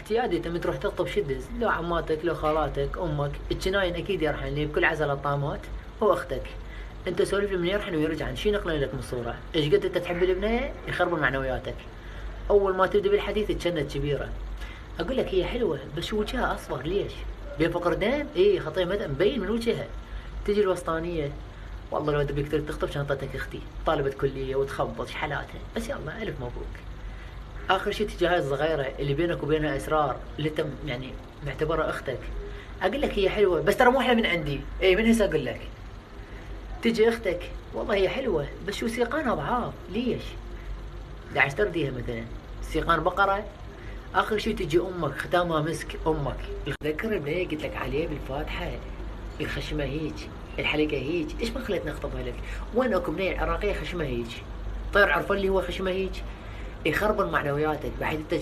احتيادي تم تروح تخطب شدز، لو عماتك لو خالاتك امك، الجناين اكيد يرحن لي بكل عزل الطامات، هو اختك. انت سولف لي من يرحن ويرجع، شي نقل لك من الصوره، ايش قد انت تحب البنيه يخربون معنوياتك. اول ما تبدا بالحديث تشنت كبيره. اقول لك هي حلوه بس شو وجهها اصفر ليش؟ بين فقردين؟ اي خطيه مبين من وجهها. تجي الوسطانيه، والله لو تبيك تخطب شنطتك اختي، طالبة كلية وتخبط حالاتها، بس يلا الف مبروك. اخر شي تجي هاي الصغيرة اللي بينك وبينها اسرار، اللي انت يعني معتبرها اختك. اقول لك هي حلوة بس ترى مو احلى من عندي، اي من هسه اقول لك. تجي اختك، والله هي حلوة بس شو سيقانها ضعاف ليش؟ 11 ترديها مثلا، سيقان بقرة. اخر شي تجي امك ختامها مسك امك. تذكر البنية قلت لك عليه بالفاتحة، الخشمة هيج، الحلقة هيج، ايش ما خلتني اخطبها لك؟ وين اكو بنية عراقية خشمها هيج؟ طير عرفان اللي هو خشمه هيج؟ يخربن معنوياتك بحيث انت